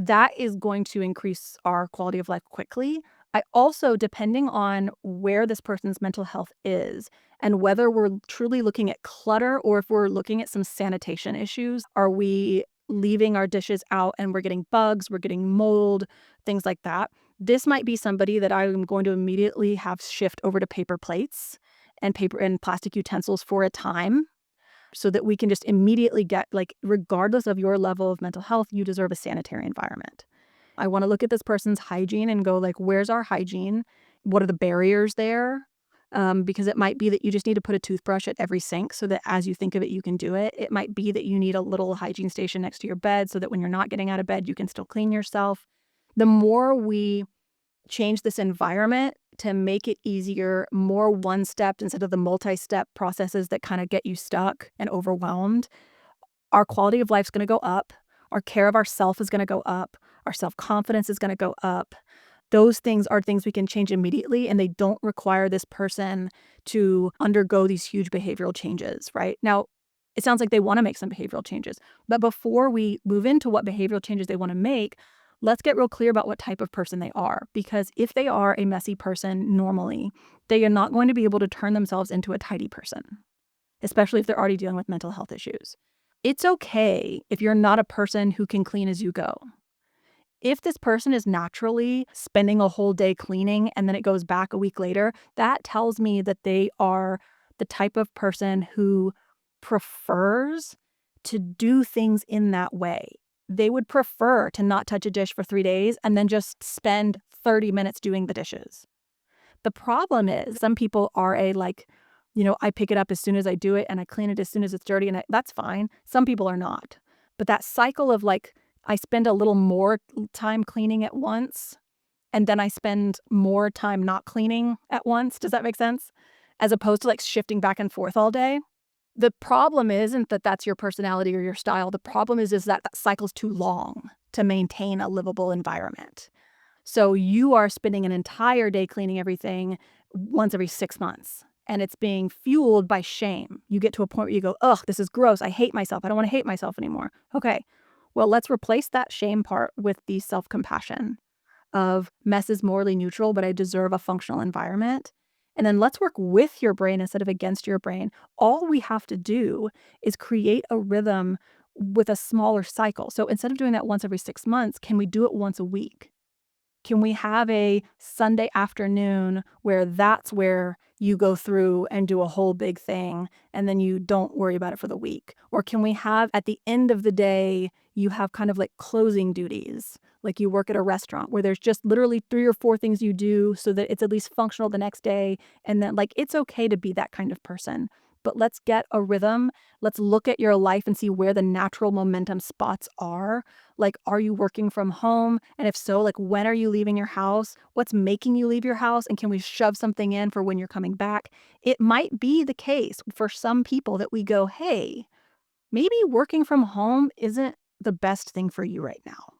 That is going to increase our quality of life quickly. I also, depending on where this person's mental health is and whether we're truly looking at clutter or if we're looking at some sanitation issues, are we leaving our dishes out and we're getting bugs, we're getting mold, things like that. This might be somebody that I'm going to immediately have shift over to paper plates and paper and plastic utensils for a time, so that we can just immediately get, like, regardless of your level of mental health, you deserve a sanitary environment. I want to look at this person's hygiene and go like, where's our hygiene? What are the barriers there? Because it might be that you just need to put a toothbrush at every sink so that as you think of it, you can do it. It might be that you need a little hygiene station next to your bed so that when you're not getting out of bed, you can still clean yourself. The more we change this environment to make it easier, more one-step instead of the multi-step processes that kind of get you stuck and overwhelmed, our quality of life is going to go up. Our care of ourself is going to go up. Our self-confidence is going to go up. Those things are things we can change immediately, and they don't require this person to undergo these huge behavioral changes, right? Now, it sounds like they want to make some behavioral changes, but before we move into what behavioral changes they want to make, let's get real clear about what type of person they are. Because if they are a messy person normally, they are not going to be able to turn themselves into a tidy person, especially if they're already dealing with mental health issues. It's okay if you're not a person who can clean as you go. If this person is naturally spending a whole day cleaning and then it goes back a week later, that tells me that they are the type of person who prefers to do things in that way. They would prefer to not touch a dish for 3 days and then just spend 30 minutes doing the dishes. The problem is some people are I pick it up as soon as I do it and I clean it as soon as it's dirty, and that's fine. Some people are not. But that cycle of like, I spend a little more time cleaning at once and then I spend more time not cleaning at once. Does that make sense? As opposed to like shifting back and forth all day. The problem isn't that that's your personality or your style. The problem is that cycle's too long to maintain a livable environment. So you are spending an entire day cleaning everything once every 6 months, and it's being fueled by shame. You get to a point where you go, ugh, this is gross. I hate myself. I don't want to hate myself anymore. Okay, well, let's replace that shame part with the self-compassion of mess is morally neutral, but I deserve a functional environment. And then let's work with your brain instead of against your brain. All we have to do is create a rhythm with a smaller cycle. So instead of doing that once every 6 months, can we do it once a week? Can we have a Sunday afternoon where that's where you go through and do a whole big thing and then you don't worry about it for the week? Or can we have at the end of the day, you have kind of like closing duties, like you work at a restaurant where there's just literally 3 or 4 things you do so that it's at least functional the next day. And then like, it's okay to be that kind of person. but let's get a rhythm. Let's look at your life and see where the natural momentum spots are. Like, are you working from home? And if so, like, when are you leaving your house? What's making you leave your house? And can we shove something in for when you're coming back? It might be the case for some people that we go, hey, maybe working from home isn't the best thing for you right now.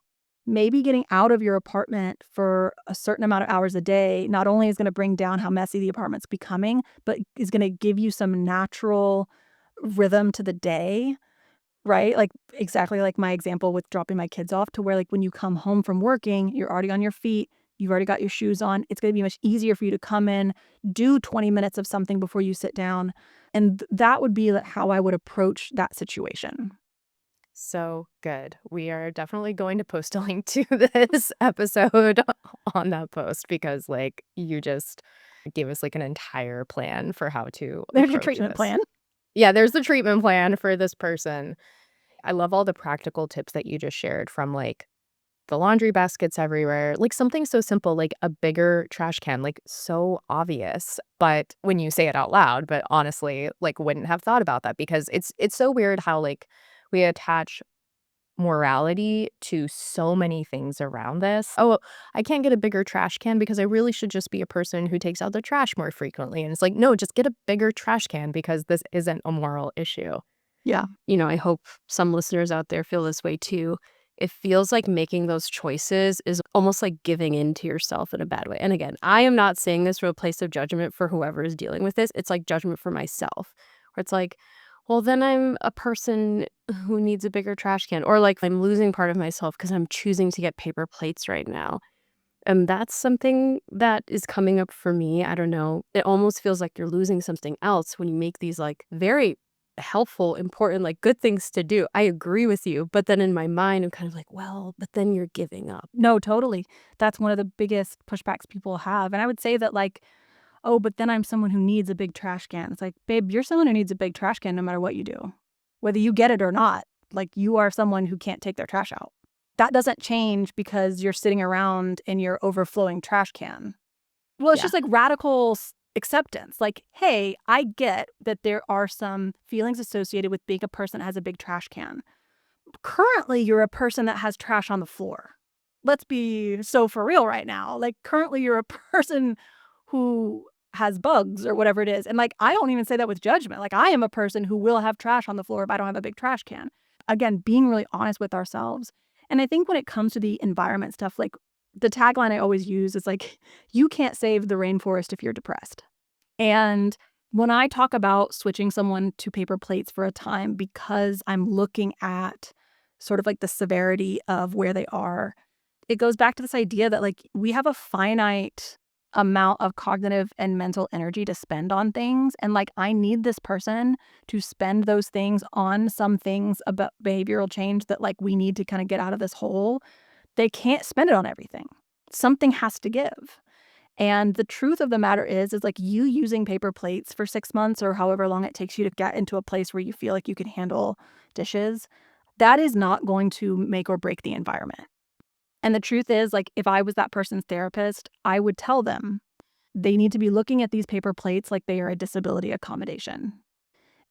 Maybe getting out of your apartment for a certain amount of hours a day not only is going to bring down how messy the apartment's becoming, but is going to give you some natural rhythm to the day, right? Like exactly like my example with dropping my kids off, to where like when you come home from working, you're already on your feet, you've already got your shoes on. It's going to be much easier for you to come in, do 20 minutes of something before you sit down. And that would be how I would approach that situation. So good. We are definitely going to post a link to this episode on that post because like you just gave us like an entire plan for how to There's your approach treatment this. plan. Yeah, there's the treatment plan for this person. I love all the practical tips that you just shared, from like the laundry baskets everywhere, like something so simple like a bigger trash can, like so obvious. But when you say it out loud, but honestly, like wouldn't have thought about that because it's so weird how like we attach morality to so many things around this. Oh, I can't get a bigger trash can because I really should just be a person who takes out the trash more frequently. And it's like, no, just get a bigger trash can because this isn't a moral issue. Yeah. I hope some listeners out there feel this way too. It feels like making those choices is almost like giving in to yourself in a bad way. And again, I am not saying this from a place of judgment for whoever is dealing with this. It's like judgment for myself, where it's like, well, then I'm a person who needs a bigger trash can, or like I'm losing part of myself because I'm choosing to get paper plates right now. And that's something that is coming up for me. I don't know. It almost feels like you're losing something else when you make these like very helpful, important, like good things to do. I agree with you. But then in my mind, I'm kind of like, well, but then you're giving up. No, totally. That's one of the biggest pushbacks people have. And I would say that like, oh, but then I'm someone who needs a big trash can. It's like, babe, you're someone who needs a big trash can no matter what you do. Whether you get it or not, like you are someone who can't take their trash out. That doesn't change because you're sitting around in your overflowing trash can. Well, it's Yeah. just like radical acceptance. Like, hey, I get that there are some feelings associated with being a person that has a big trash can. Currently, you're a person that has trash on the floor. Let's be so for real right now. Like, currently, you're a person who has bugs or whatever it is. And like, I don't even say that with judgment. Like, I am a person who will have trash on the floor if I don't have a big trash can. Again, being really honest with ourselves. And I think when it comes to the environment stuff, like the tagline I always use is like, you can't save the rainforest if you're depressed. And when I talk about switching someone to paper plates for a time because I'm looking at sort of like the severity of where they are, it goes back to this idea that like we have a finite amount of cognitive and mental energy to spend on things. And like I need this person to spend those things on some things about behavioral change that like we need to kind of get out of this hole. They can't spend it on everything. Something has to give. And the truth of the matter is like you using paper plates for 6 months or however long it takes you to get into a place where you feel like you can handle dishes, that is not going to make or break the environment. And the truth is, like, if I was that person's therapist, I would tell them they need to be looking at these paper plates like they are a disability accommodation.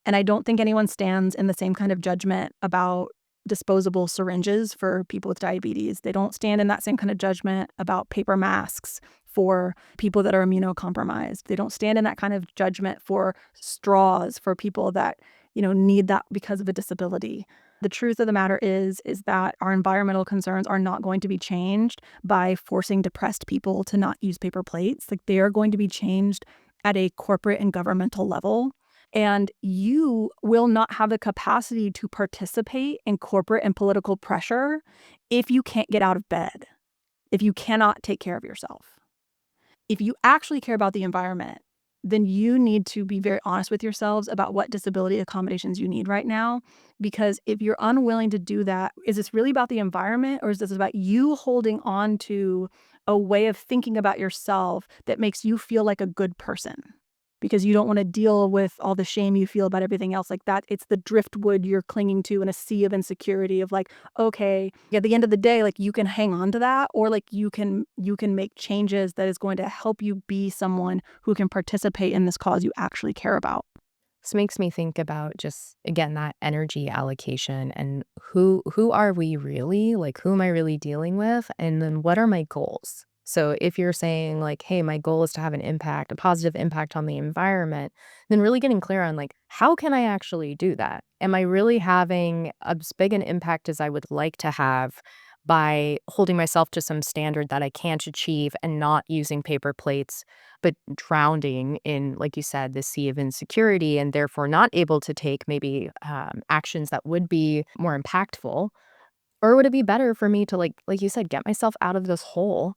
And I don't think anyone stands in the same kind of judgment about disposable syringes for people with diabetes. They don't stand in that same kind of judgment about paper masks for people that are immunocompromised. They don't stand in that kind of judgment for straws for people that, need that because of a disability. The truth of the matter is that our environmental concerns are not going to be changed by forcing depressed people to not use paper plates. Like they are going to be changed at a corporate and governmental level. And you will not have the capacity to participate in corporate and political pressure if you can't get out of bed, if you cannot take care of yourself. If you actually care about the environment, then you need to be very honest with yourselves about what disability accommodations you need right now. Because if you're unwilling to do that, is this really about the environment or is this about you holding on to a way of thinking about yourself that makes you feel like a good person? Because you don't want to deal with all the shame you feel about everything else like that. It's the driftwood you're clinging to in a sea of insecurity of like, okay, at the end of the day, like you can hang on to that or like you can make changes that is going to help you be someone who can participate in this cause you actually care about. This makes me think about just, again, that energy allocation and who are we really? Like, who am I really dealing with? And then what are my goals? So if you're saying like, hey, my goal is to have an impact, a positive impact on the environment, then really getting clear on like, how can I actually do that? Am I really having as big an impact as I would like to have by holding myself to some standard that I can't achieve and not using paper plates, but drowning in, like you said, the sea of insecurity and therefore not able to take maybe actions that would be more impactful? Or would it be better for me to like you said, get myself out of this hole,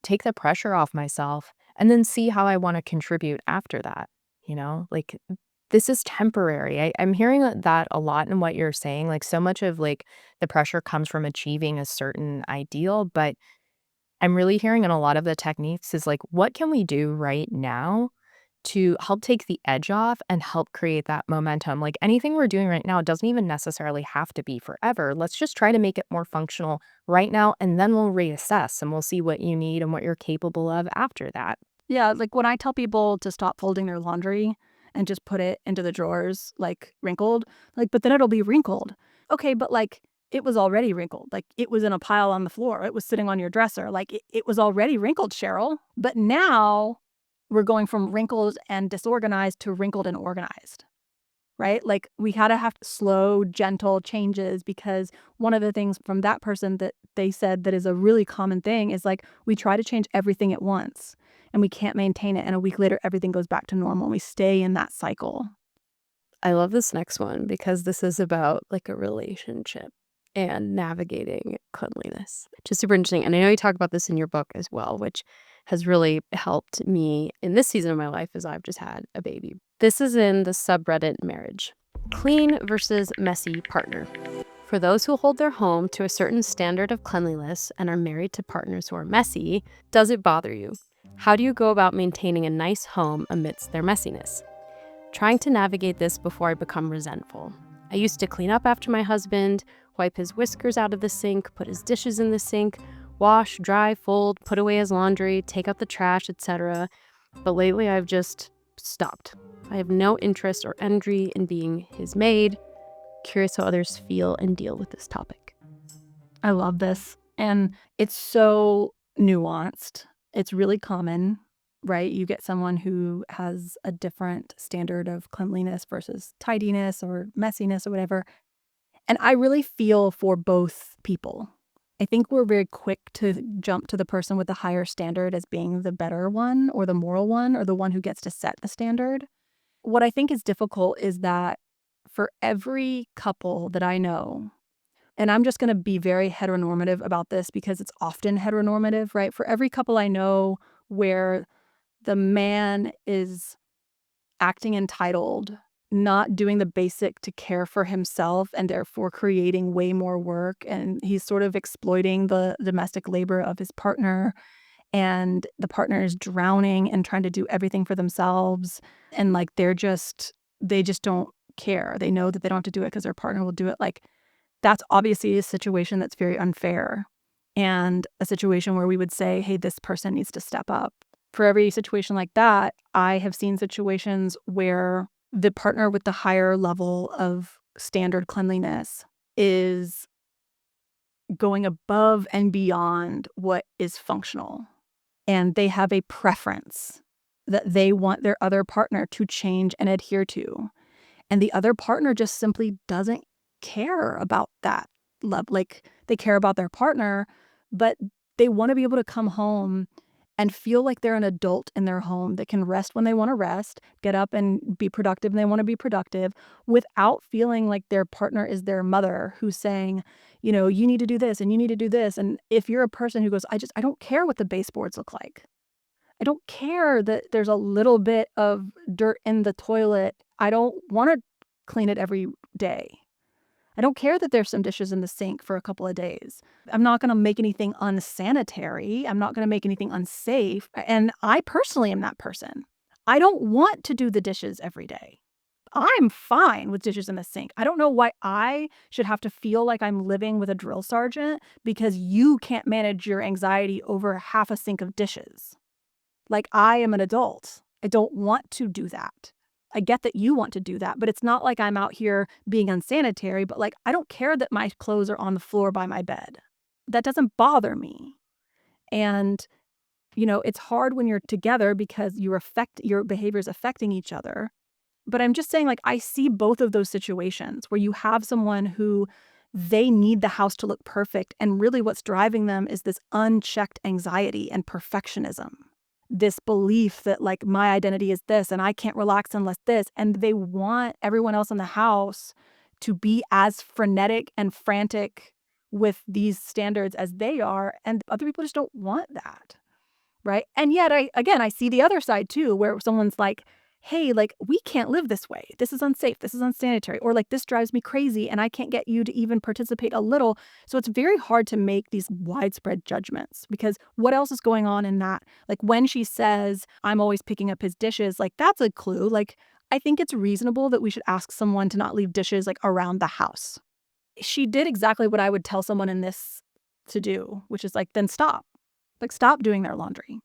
take the pressure off myself, and then see how I want to contribute after that? Like this is temporary. I'm hearing that a lot in what you're saying. Like so much of like the pressure comes from achieving a certain ideal, but I'm really hearing in a lot of the techniques is like, what can we do right now to help take the edge off and help create that momentum? Like anything we're doing right now doesn't even necessarily have to be forever. Let's just try to make it more functional right now, and then we'll reassess and we'll see what you need and what you're capable of after that. Yeah, like when I tell people to stop folding their laundry and just put it into the drawers, like wrinkled, like, but then it'll be wrinkled. Okay, but like it was already wrinkled. Like it was in a pile on the floor. It was sitting on your dresser. Like it was already wrinkled, Cheryl. But now we're going from wrinkled and disorganized to wrinkled and organized, right? Like we gotta have slow, gentle changes, because one of the things from that person that they said that is a really common thing is like we try to change everything at once and we can't maintain it. And a week later, everything goes back to normal and we stay in that cycle. I love this next one because this is about like a relationship and navigating cleanliness, which is super interesting. And I know you talk about this in your book as well, which has really helped me in this season of my life as I've just had a baby. This is in the subreddit marriage. Clean versus messy partner. For those who hold their home to a certain standard of cleanliness and are married to partners who are messy, does it bother you? How do you go about maintaining a nice home amidst their messiness? Trying to navigate this before I become resentful. I used to clean up after my husband, wipe his whiskers out of the sink, put his dishes in the sink, wash, dry, fold, put away his laundry, take out the trash, etc. But lately I've just stopped. I have no interest or energy in being his maid. Curious how others feel and deal with this topic. I love this. And it's so nuanced. It's really common, right? You get someone who has a different standard of cleanliness versus tidiness or messiness or whatever. And I really feel for both people. I think we're very quick to jump to the person with the higher standard as being the better one or the moral one or the one who gets to set the standard. What I think is difficult is that for every couple that I know, and I'm just going to be very heteronormative about this because it's often heteronormative, right? For every couple I know where the man is acting entitled, not doing the basic to care for himself and therefore creating way more work, and he's sort of exploiting the domestic labor of his partner, and the partner is drowning and trying to do everything for themselves, and like they just don't care. They know that they don't have to do it because their partner will do it. Like that's obviously a situation that's very unfair and a situation where we would say, hey, this person needs to step up. For every situation like that, I have seen situations where the partner with the higher level of standard cleanliness is going above and beyond what is functional. And they have a preference that they want their other partner to change and adhere to. And the other partner just simply doesn't care about that love. Like they care about their partner, but they want to be able to come home and feel like they're an adult in their home that can rest when they want to rest, get up and be productive when they want to be productive, without feeling like their partner is their mother who's saying, you know, you need to do this and you need to do this. And if you're a person who goes, I don't care what the baseboards look like. I don't care that there's a little bit of dirt in the toilet. I don't want to clean it every day. I don't care that there's some dishes in the sink for a couple of days. I'm not going to make anything unsanitary. I'm not going to make anything unsafe. And I personally am that person. I don't want to do the dishes every day. I'm fine with dishes in the sink. I don't know why I should have to feel like I'm living with a drill sergeant because you can't manage your anxiety over half a sink of dishes. Like I am an adult. I don't want to do that. I get that you want to do that, but it's not like I'm out here being unsanitary, but like, I don't care that my clothes are on the floor by my bed. That doesn't bother me. And, it's hard when you're together because your behavior is affecting each other. But I'm just saying, like, I see both of those situations where you have someone who they need the house to look perfect. And really what's driving them is this unchecked anxiety and perfectionism. This belief that, like, my identity is this and I can't relax unless this. And they want everyone else in the house to be as frenetic and frantic with these standards as they are. And other people just don't want that. Right? And yet I see the other side too, where someone's like, "Hey, like, we can't live this way. This is unsafe. This is unsanitary." Or like, "This drives me crazy and I can't get you to even participate a little." So it's very hard to make these widespread judgments because what else is going on in that? Like when she says, "I'm always picking up his dishes," like that's a clue. Like I think it's reasonable that we should ask someone to not leave dishes like around the house. She did exactly what I would tell someone in this to do, which is like, then stop. Like, stop doing their laundry.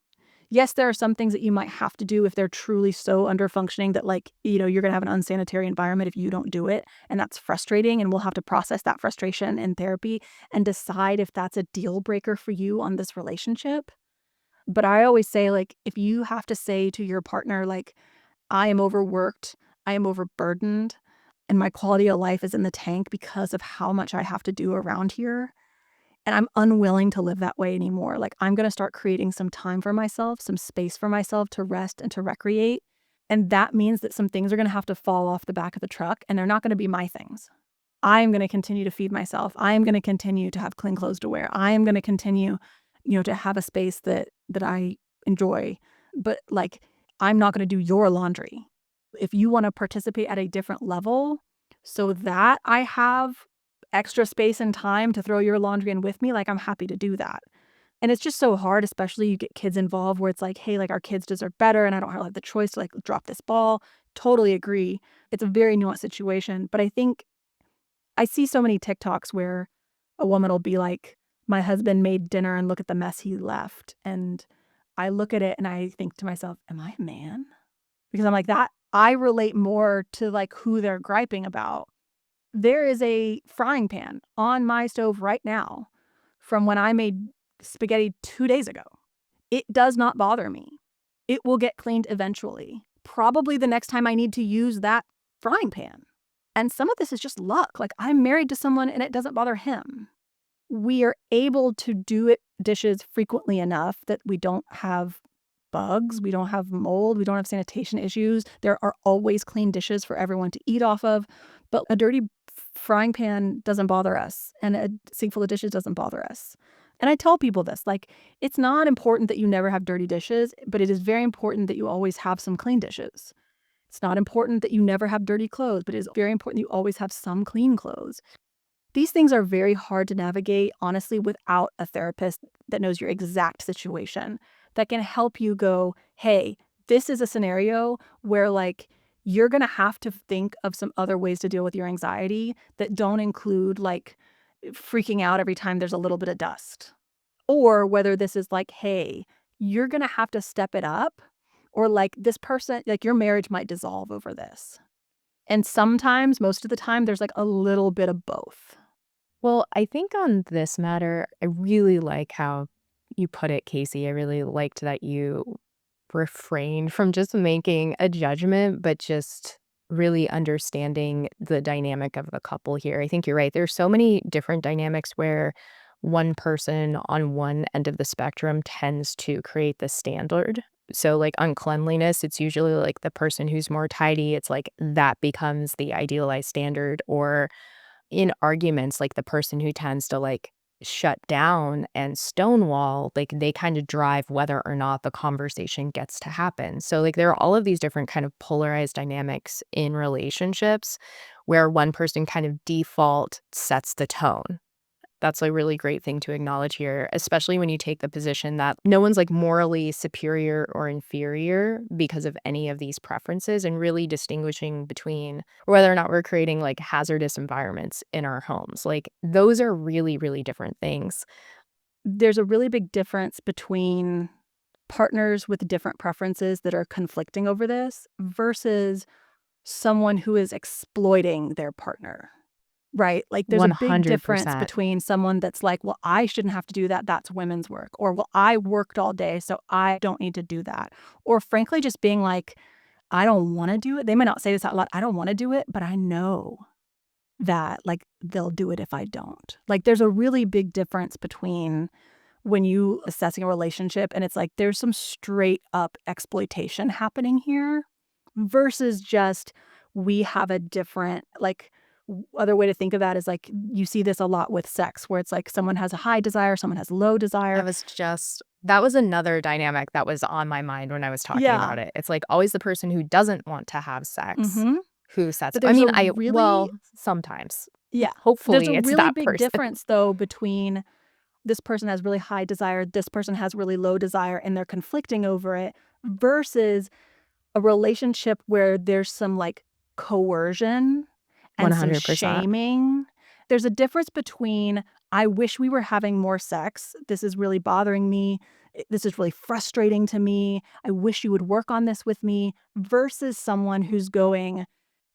Yes, there are some things that you might have to do if they're truly so under functioning that, like, you're going to have an unsanitary environment if you don't do it. And that's frustrating. And we'll have to process that frustration in therapy and decide if that's a deal breaker for you on this relationship. But I always say, like, if you have to say to your partner, like, I am overworked, I am overburdened, and my quality of life is in the tank because of how much I have to do around here and I'm unwilling to live that way anymore. Like, I'm going to start creating some time for myself, some space for myself to rest and to recreate. And that means that some things are going to have to fall off the back of the truck and they're not going to be my things. I'm going to continue to feed myself. I am going to continue to have clean clothes to wear. I am going to continue, to have a space that I enjoy. But like, I'm not going to do your laundry. If you want to participate at a different level so that I have extra space and time to throw your laundry in with me, like, I'm happy to do that. And it's just so hard, especially you get kids involved where it's like, hey, like, our kids deserve better and I don't have the choice to like drop this ball. Totally agree. It's a very nuanced situation. But I think I see so many TikToks where a woman will be like, my husband made dinner and look at the mess he left. And I look at it and I think to myself, am I a man? Because I'm like that. I relate more to like who they're griping about. There is a frying pan on my stove right now from when I made spaghetti 2 days ago. It does not bother me. It will get cleaned eventually, probably the next time I need to use that frying pan. And some of this is just luck. Like, I'm married to someone and it doesn't bother him. We are able to do dishes frequently enough that we don't have bugs, we don't have mold, we don't have sanitation issues. There are always clean dishes for everyone to eat off of. But a dirty frying pan doesn't bother us, and a sink full of dishes doesn't bother us. And I tell people this, like, it's not important that you never have dirty dishes, but it is very important that you always have some clean dishes. It's not important that you never have dirty clothes, but it is very important that you always have some clean clothes. These things are very hard to navigate, honestly, without a therapist that knows your exact situation, that can help you go, hey, this is a scenario where, like, you're going to have to think of some other ways to deal with your anxiety that don't include, like, freaking out every time there's a little bit of dust. Or whether this is like, hey, you're going to have to step it up, or like this person, like your marriage might dissolve over this. And sometimes, most of the time, there's like a little bit of both. Well, I think on this matter, I really like how you put it, Casey. I really liked that you refrained from just making a judgment, but just really understanding the dynamic of the couple here. I think you're right. There's so many different dynamics where one person on one end of the spectrum tends to create the standard. So, like on cleanliness, it's usually like the person who's more tidy, it's like that becomes the idealized standard. Or in arguments, like the person who tends to like shut down and stonewall, like they kind of drive whether or not the conversation gets to happen. So like there are all of these different kind of polarized dynamics in relationships where one person kind of default sets the tone. That's a really great thing to acknowledge here, especially when you take the position that no one's like morally superior or inferior because of any of these preferences, and really distinguishing between whether or not we're creating like hazardous environments in our homes. Like those are really, really different things. There's a really big difference between partners with different preferences that are conflicting over this versus someone who is exploiting their partner, right? Like there's a big difference 100%. between someone that's like, well, I shouldn't have to do that. That's women's work. Or, well, I worked all day, so I don't need to do that. Or frankly, just being like, I don't want to do it. They might not say this out loud. I don't want to do it, but I know that like they'll do it if I don't. Like there's a really big difference between when you assessing a relationship and it's like there's some straight up exploitation happening here versus just we have a different like other way to think of that is like you see this a lot with sex where it's like someone has a high desire, someone has low desire. That was another dynamic that was on my mind when I was talking Yeah. about it. It's like always the person who doesn't want to have sex Mm-hmm. who sets, But I there's mean, a really sometimes. yeah. There's Hopefully a it's really that big person. difference though between this person has really high desire, this person has really low desire, and they're conflicting over it versus a relationship where there's some like coercion and some 100%. shaming. There's a difference between, I wish we were having more sex. This is really bothering me. This is really frustrating to me. I wish you would work on this with me versus someone who's going,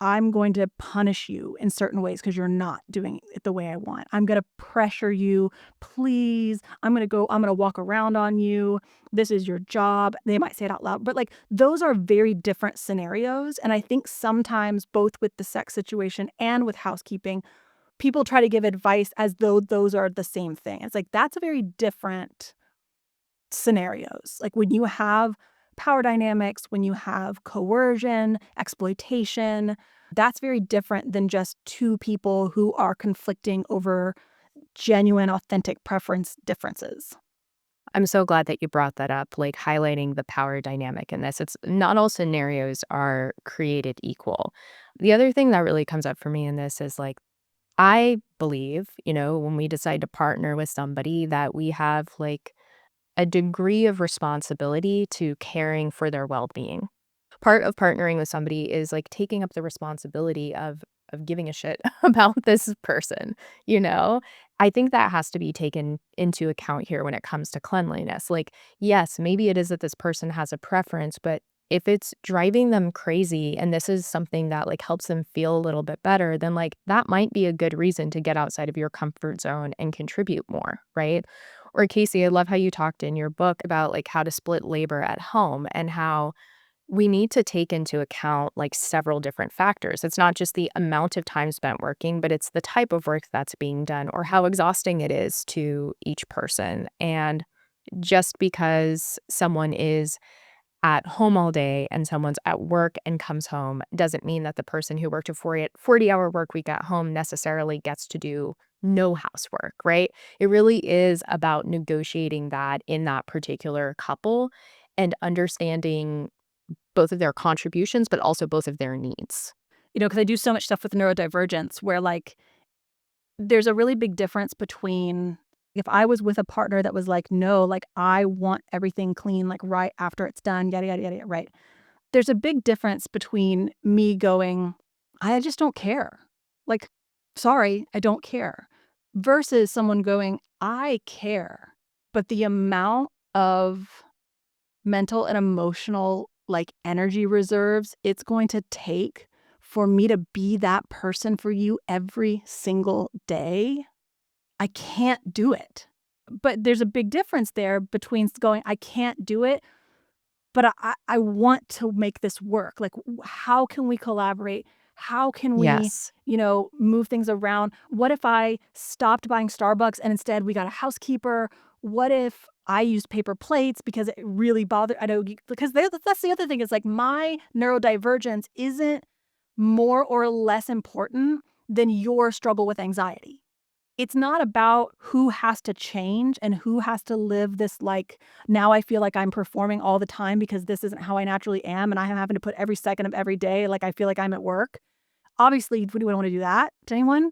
I'm going to punish you in certain ways because you're not doing it the way I want. I'm going to pressure you. Please. I'm going to walk around on you. This is your job. They might say it out loud, but like those are very different scenarios. And I think sometimes both with the sex situation and with housekeeping, people try to give advice as though those are the same thing. It's like that's a very different scenarios. Like when you have power dynamics, when you have coercion, exploitation, that's very different than just two people who are conflicting over genuine, authentic preference differences. I'm so glad that you brought that up, like highlighting the power dynamic in this. It's not all scenarios are created equal. The other thing that really comes up for me in this is like, I believe, when we decide to partner with somebody, that we have like a degree of responsibility to caring for their well-being. Part of partnering with somebody is like taking up the responsibility of giving a shit about this person, you know? I think that has to be taken into account here when it comes to cleanliness. Like, yes, maybe it is that this person has a preference, but if it's driving them crazy and this is something that like helps them feel a little bit better, then like that might be a good reason to get outside of your comfort zone and contribute more, right? Or Casey, I love how you talked in your book about like how to split labor at home and how we need to take into account like several different factors. It's not just the amount of time spent working, but it's the type of work that's being done or how exhausting it is to each person. And just because someone is at home all day and someone's at work and comes home doesn't mean that the person who worked a 40-hour work week at home necessarily gets to do no housework, right? It really is about negotiating that in that particular couple and understanding both of their contributions, but also both of their needs. Because I do so much stuff with neurodivergence where like there's a really big difference between if I was with a partner that was like, no, like I want everything clean, like right after it's done, yada, yada, yada, right? There's a big difference between me going, I just don't care. Like, sorry, I don't care. Versus someone going, I care. But the amount of mental and emotional like energy reserves it's going to take for me to be that person for you every single day, I can't do it. But there's a big difference there between going, I can't do it, but I want to make this work. Like, how can we collaborate? How can we, Yes. move things around? What if I stopped buying Starbucks and instead we got a housekeeper? What if I used paper plates because it really bothered? I know because that's the other thing is like my neurodivergence isn't more or less important than your struggle with anxiety. It's not about who has to change and who has to live this like, now I feel like I'm performing all the time because this isn't how I naturally am and I'm having to put every second of every day like I feel like I'm at work. Obviously, we don't want to do that to anyone.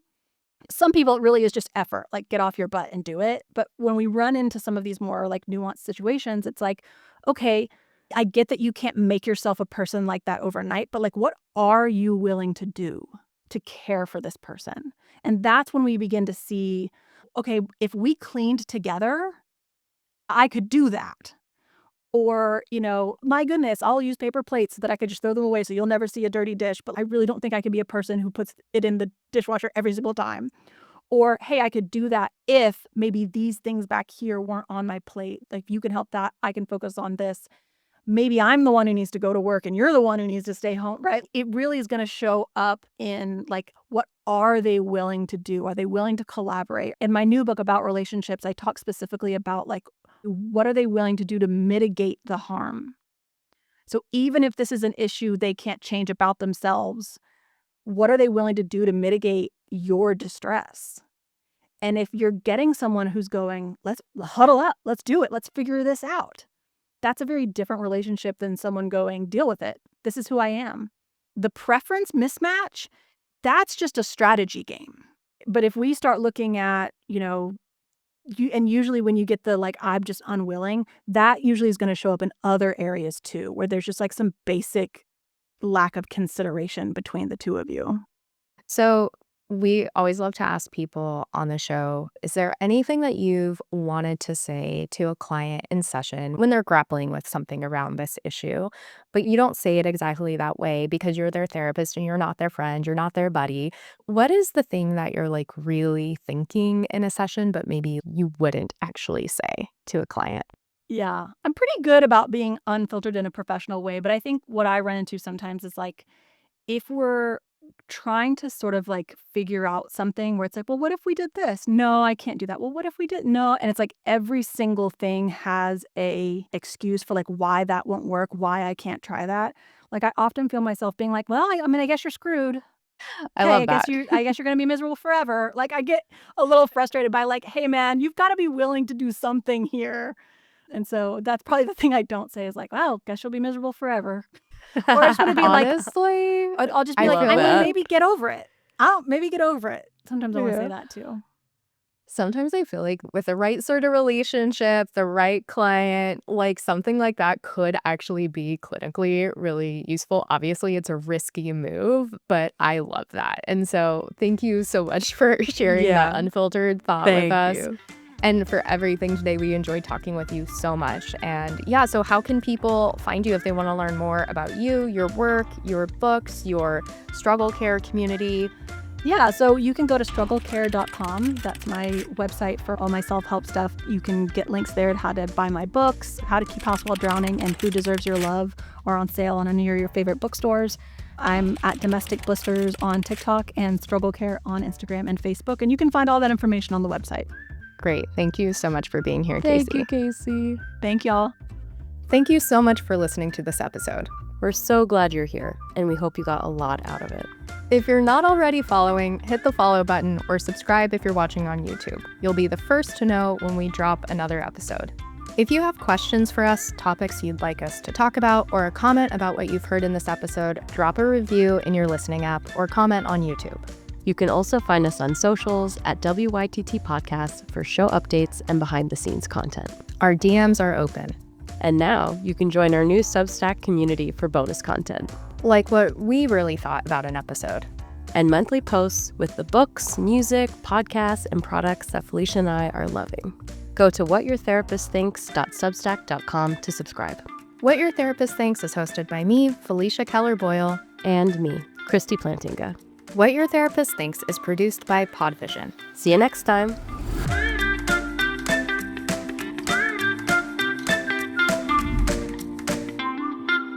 Some people, it really is just effort, like get off your butt and do it. But when we run into some of these more like nuanced situations, it's like, okay, I get that you can't make yourself a person like that overnight, but like, what are you willing to do to care for this person? And that's when we begin to see, okay, if we cleaned together, I could do that. Or, my goodness, I'll use paper plates so that I could just throw them away so you'll never see a dirty dish. But I really don't think I can be a person who puts it in the dishwasher every single time. Or, hey, I could do that if maybe these things back here weren't on my plate. Like, you can help that. I can focus on this. Maybe I'm the one who needs to go to work and you're the one who needs to stay home, right? It really is going to show up in like, what are they willing to do? Are they willing to collaborate? In my new book about relationships, I talk specifically about like, what are they willing to do to mitigate the harm? So even if this is an issue they can't change about themselves, what are they willing to do to mitigate your distress? And if you're getting someone who's going, let's huddle up, let's do it, let's figure this out. That's a very different relationship than someone going, deal with it. This is who I am. The preference mismatch, that's just a strategy game. But if we start looking at, and usually when you get the like, I'm just unwilling, that usually is going to show up in other areas too, where there's just like some basic lack of consideration between the two of you. So we always love to ask people on the show, is there anything that you've wanted to say to a client in session when they're grappling with something around this issue, but you don't say it exactly that way because you're their therapist and you're not their friend, you're not their buddy? What is the thing that you're like really thinking in a session, but maybe you wouldn't actually say to a client? Yeah, I'm pretty good about being unfiltered in a professional way, but I think what I run into sometimes is like, if we're trying to sort of like figure out something where it's like, well, what if we did this? No, I can't do that. Well, what if we did? No. And it's like every single thing has a excuse for like why that won't work, why I can't try that. Like I often feel myself being like, well, I guess you're screwed. I Okay, love that. I guess you're going to be miserable forever. Like I get a little frustrated by like, hey man, you've got to be willing to do something here. And so that's probably the thing I don't say is like, well, guess you'll be miserable forever. Or I just want to be like, Honestly, I'll just be I like, love I mean, that. maybe get over it. Maybe get over it. Sometimes I want to say Yeah. that too. Sometimes I feel like with the right sort of relationship, the right client, like something like that could actually be clinically really useful. Obviously, it's a risky move, but I love that. And so thank you so much for sharing that unfiltered thought with us. you. And for everything today, we enjoyed talking with you so much. And yeah, so how can people find you if they want to learn more about you, your work, your books, your struggle care community? Yeah, so you can go to strugglecare.com. That's my website for all my self-help stuff. You can get links there to how to buy my books, How to Keep House While Drowning, and Who Deserves Your Love are on sale on any of your favorite bookstores. I'm at Domestic Blisters on TikTok and Struggle Care on Instagram and Facebook. And you can find all that information on the website. Great. Thank you so much for being here, Casey. Thank you, Casey. Thank y'all. Thank you so much for listening to this episode. We're so glad you're here, and we hope you got a lot out of it. If you're not already following, hit the follow button or subscribe if you're watching on YouTube. You'll be the first to know when we drop another episode. If you have questions for us, topics you'd like us to talk about, or a comment about what you've heard in this episode, drop a review in your listening app or comment on YouTube. You can also find us on socials at WYTT Podcast for show updates and behind-the-scenes content. Our DMs are open. And now you can join our new Substack community for bonus content. Like what we really thought about an episode. And monthly posts with the books, music, podcasts, and products that Felicia and I are loving. Go to whatyourtherapist.thinks.substack.com to subscribe. What Your Therapist Thinks is hosted by me, Felicia Keller Boyle. And me, Kristie Plantinga. What Your Therapist Thinks is produced by Podvision. See you next time.